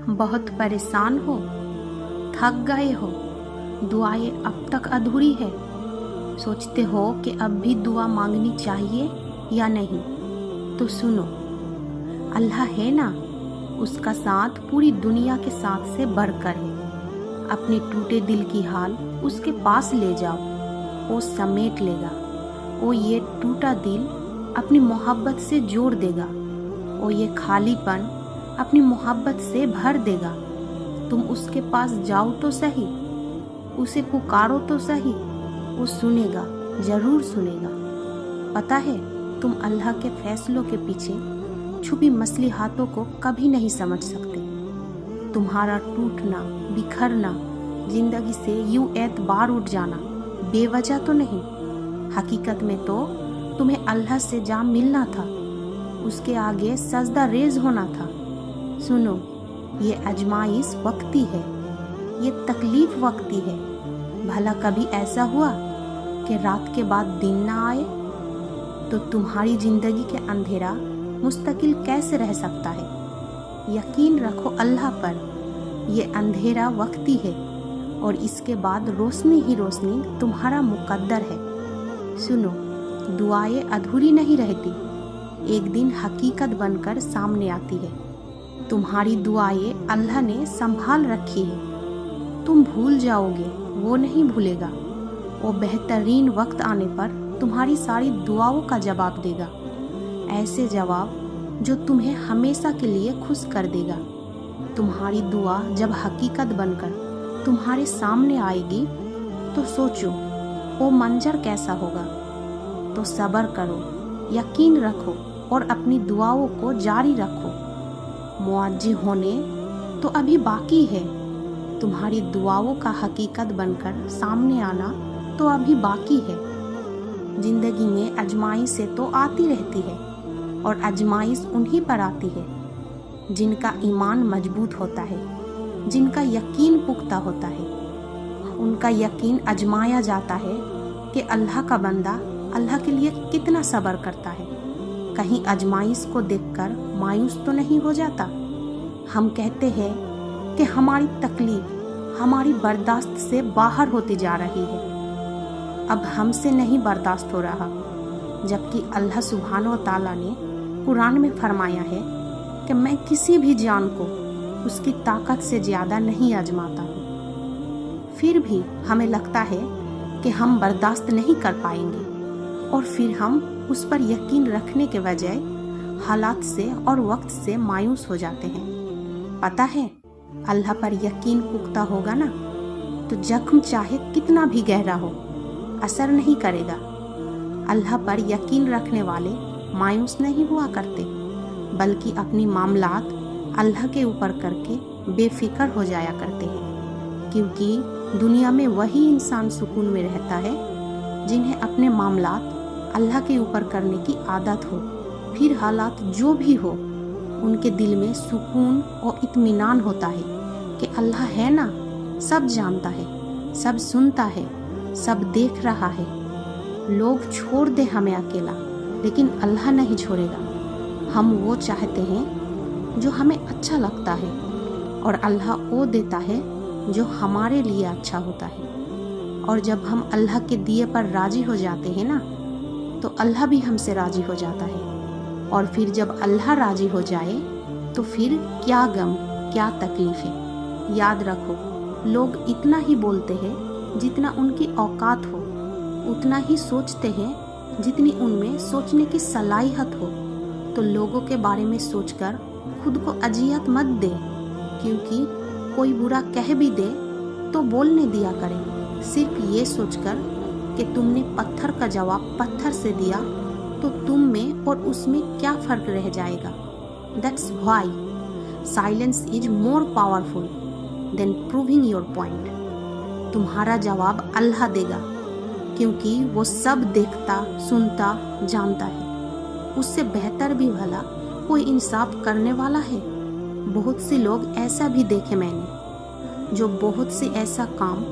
बहुत परेशान हो, थक गए हो, दुआएं अब तक अधूरी है, सोचते हो कि अब भी दुआ मांगनी चाहिए या नहीं, तो सुनो, अल्लाह है ना, उसका साथ पूरी दुनिया के साथ से बढ़कर है। अपने टूटे दिल की हाल उसके पास ले जाओ, वो समेट लेगा। वो ये टूटा दिल अपनी मोहब्बत से जोड़ देगा। वो ये खालीपन अपनी मोहब्बत से भर देगा। तुम उसके पास जाओ तो सही, उसे पुकारो तो सही, वो सुनेगा, जरूर सुनेगा। पता है, तुम अल्लाह के फैसलों के पीछे छुपी मसलिहातों को कभी नहीं समझ सकते। तुम्हारा टूटना, बिखरना, जिंदगी से यूं एतबार उठ जाना बेवजह तो नहीं। हकीकत में तो तुम्हें अल्लाह से जा मिलना था, उसके आगे सजदा रेज होना था। सुनो, ये आजमाइश वक्ती है, ये तकलीफ वक्ती है। भला कभी ऐसा हुआ कि रात के बाद दिन ना आए? तो तुम्हारी जिंदगी के अंधेरा मुस्तकिल कैसे रह सकता है? यकीन रखो अल्लाह पर, ये अंधेरा वक्ती है और इसके बाद रोशनी ही रोशनी तुम्हारा मुकद्दर है। सुनो, दुआएं अधूरी नहीं रहती, एक दिन हकीकत बनकर सामने आती है। तुम्हारी दुआएं अल्लाह ने संभाल रखी है। तुम भूल जाओगे, वो नहीं भूलेगा। वो बेहतरीन वक्त आने पर तुम्हारी सारी दुआओं का जवाब देगा, ऐसे जवाब जो तुम्हें हमेशा के लिए खुश कर देगा। तुम्हारी दुआ जब हकीकत बनकर तुम्हारे सामने आएगी तो सोचो वो मंजर कैसा होगा। तो सब्र करो, यकीन रखो और अपनी दुआओं को जारी रखो। मुआज्जी होने तो अभी बाकी है, तुम्हारी दुआओं का हकीकत बनकर सामने आना तो अभी बाकी है। जिंदगी में आजमाइशें तो आती रहती है और आजमाइश उन्हीं पर आती है जिनका ईमान मजबूत होता है, जिनका यकीन पुख्ता होता है। उनका यकीन आजमाया जाता है कि अल्लाह का बंदा अल्लाह के लिए कितना सब्र करता है। कहीं आजमाइश को देखकर मायूस तो नहीं हो जाता। हम कहते हैं कि हमारी तकलीफ हमारी बर्दाश्त से बाहर होती जा रही है, अब हमसे नहीं बर्दाश्त हो रहा, जबकि अल्लाह सुब्हान व तआला ने कुरान में फरमाया है कि मैं किसी भी जान को उसकी ताकत से ज़्यादा नहीं आजमाता हूँ। फिर भी हमें लगता है कि हम बर्दाश्त नहीं कर पाएंगे और फिर हम उस पर यकीन रखने के बजाय हालात से और वक्त से मायूस हो जाते हैं। पता है, अल्लाह पर यकीन पुख्ता होगा ना तो जख्म चाहे कितना भी गहरा हो असर नहीं करेगा। अल्लाह पर यकीन रखने वाले मायूस नहीं हुआ करते, बल्कि अपनी मामलात अल्लाह के ऊपर करके बेफिक्र हो जाया करते हैं। क्योंकि दुनिया में वही इंसान सुकून में रहता है जिन्हें अपने मामलात अल्लाह के ऊपर करने की आदत हो। फिर हालात जो भी हो, उनके दिल में सुकून और इत्मीनान होता है कि अल्लाह है ना, सब जानता है, सब सुनता है, सब देख रहा है। लोग छोड़ दे हमें अकेला, लेकिन अल्लाह नहीं छोड़ेगा। हम वो चाहते हैं जो हमें अच्छा लगता है और अल्लाह वो देता है जो हमारे लिए अच्छा होता है। और जब हम अल्लाह के दिए पर राजी हो जाते हैं ना, तो अल्लाह भी हमसे राजी हो जाता है। और फिर जब अल्लाह राजी हो जाए तो फिर क्या गम, क्या तकलीफ है। याद रखो, लोग इतना ही बोलते हैं जितना उनकी औकात हो, उतना ही सोचते हैं जितनी उनमें सोचने की सलाहियत हो। तो लोगों के बारे में सोचकर खुद को अजियत मत दे, क्योंकि कोई बुरा कह भी दे तो बोलने दिया करे, सिर्फ ये सोचकर कि तुमने पत्थर का जवाब पत्थर से दिया तो तुम में और उसमें क्या फ़र्क रह जाएगा। That's why silence is more powerful than proving your point. तुम्हारा जवाब अल्लाह देगा, क्योंकि वो सब देखता, सुनता, जानता है। उससे बेहतर भी भला कोई इंसाफ करने वाला है। बहुत से लोग ऐसा भी देखे मैंने, जो बहुत से ऐसा काम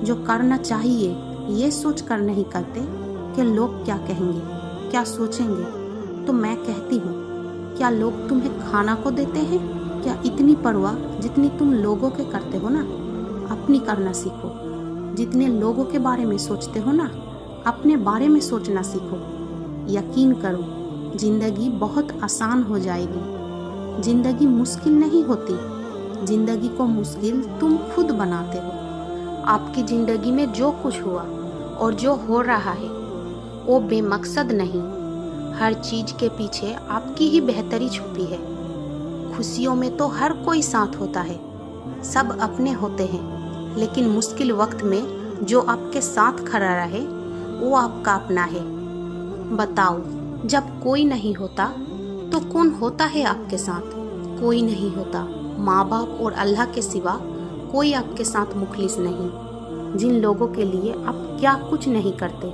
जो करना चाहिए ये सोच कर नहीं करते कि लोग क्या कहेंगे, क्या सोचेंगे। तो मैं कहती हूँ, क्या लोग तुम्हें खाना को देते हैं क्या इतनी परवाह जितनी तुम लोगों के करते हो ना, अपनी करना सीखो। जितने लोगों के बारे में सोचते हो ना, अपने बारे में सोचना सीखो। यकीन करो, जिंदगी बहुत आसान हो जाएगी। जिंदगी मुश्किल नहीं होती, जिंदगी को मुश्किल तुम खुद बनाते हो। आपकी जिंदगी में जो कुछ हुआ और जो हो रहा है वो बेमकसद नहीं। हर चीज के पीछे आपकी ही बेहतरी छुपी है। खुशियों में तो हर कोई साथ होता है, सब अपने होते हैं, लेकिन मुश्किल वक्त में जो आपके साथ खड़ा रहे वो आपका अपना है। बताओ, जब कोई नहीं होता तो कौन होता है आपके साथ? कोई नहीं होता। माँ बाप और अल्लाह के सिवा कोई आपके साथ मुखलिस नहीं। जिन लोगों के लिए आप क्या कुछ नहीं करते,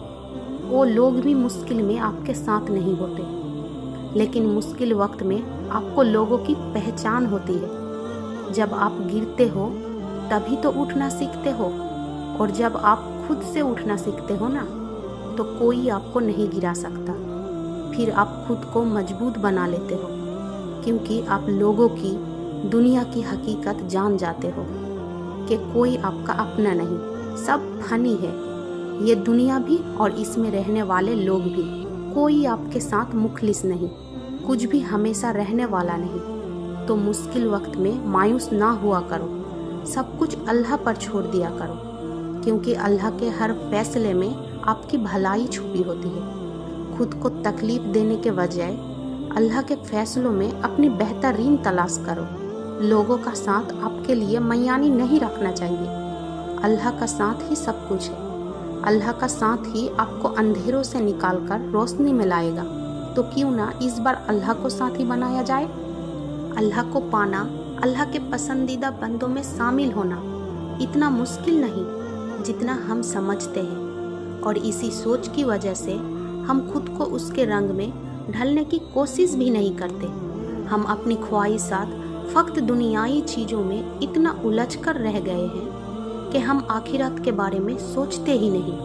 वो लोग भी मुश्किल में आपके साथ नहीं होते। लेकिन मुश्किल वक्त में आपको लोगों की पहचान होती है। जब आप गिरते हो तभी तो उठना सीखते हो, और जब आप खुद से उठना सीखते हो ना, तो कोई आपको नहीं गिरा सकता। फिर आप खुद को मजबूत बना लेते हो, क्योंकि आप लोगों की, दुनिया की हकीकत जान जाते हो कि कोई आपका अपना नहीं, सब फनी है। ये दुनिया भी और इसमें रहने वाले लोग भी। कोई आपके साथ मुखलिस नहीं, कुछ भी हमेशा रहने वाला नहीं। तो मुश्किल वक्त में मायूस ना हुआ करो, सब कुछ अल्लाह पर छोड़ दिया करो, क्योंकि अल्लाह के हर फैसले में आपकी भलाई छुपी होती है। खुद को तकलीफ देने के बजाय अल्लाह के फैसलों में अपनी बेहतरीन तलाश करो। लोगों का साथ आपके लिए मैयानी नहीं रखना चाहिए। अल्लाह का साथ ही सब कुछ है। अल्लाह का साथ ही आपको अंधेरों से निकालकर रोशनी में लाएगा। तो क्यों ना इस बार अल्लाह को साथी बनाया जाए। अल्लाह को पाना, अल्लाह के पसंदीदा बंदों में शामिल होना इतना मुश्किल नहीं जितना हम समझते हैं, और इसी सोच की वजह से हम खुद को उसके रंग में ढलने की कोशिश भी नहीं करते। हम अपनी ख्वाहिशात, फक्त दुनियाई चीज़ों में इतना उलझ कर रह गए हैं कि हम आखिरत के बारे में सोचते ही नहीं,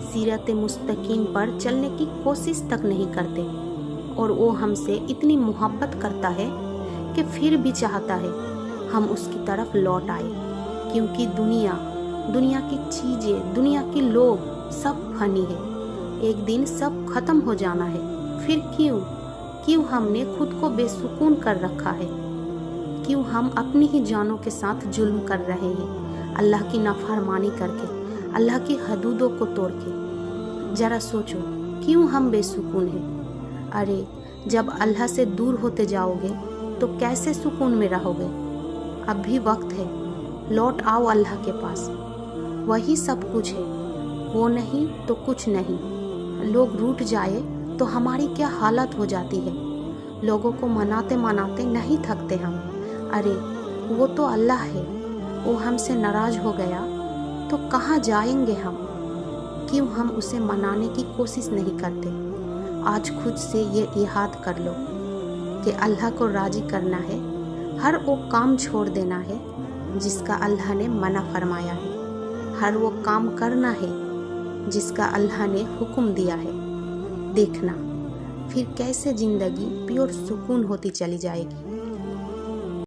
सीरत मुस्तकीम पर चलने की कोशिश तक नहीं करते। और वो हमसे इतनी मोहब्बत करता है कि फिर भी चाहता है हम उसकी तरफ लौट आए, क्योंकि दुनिया की चीज़ें, दुनिया के लोग सब फनी है। एक दिन सब खत्म हो जाना है। फिर क्यों हमने खुद को बेसुकून कर रखा है? क्यों हम अपनी ही जानों के साथ जुल्म कर रहे हैं, अल्लाह की नाफरमानी करके, अल्लाह की हदूदों को तोड़ के? जरा सोचो, क्यों हम बेसुकून हैं? अरे, जब अल्लाह से दूर होते जाओगे तो कैसे सुकून में रहोगे? अब भी वक्त है, लौट आओ अल्लाह के पास। वही सब कुछ है, वो नहीं तो कुछ नहीं। लोग रूठ जाए तो हमारी क्या हालत हो जाती है। लोगों को मनाते मनाते नहीं थकते हम। अरे, वो तो अल्लाह है, वो हमसे नाराज हो गया तो कहाँ जाएंगे हम? क्यों हम उसे मनाने की कोशिश नहीं करते? आज खुद से ये याद कर लो कि अल्लाह को राजी करना है, हर वो काम छोड़ देना है जिसका अल्लाह ने मना फरमाया है, हर वो काम करना है जिसका अल्लाह ने हुक्म दिया है। देखना फिर कैसे ज़िंदगी प्योर सुकून होती चली जाएगी।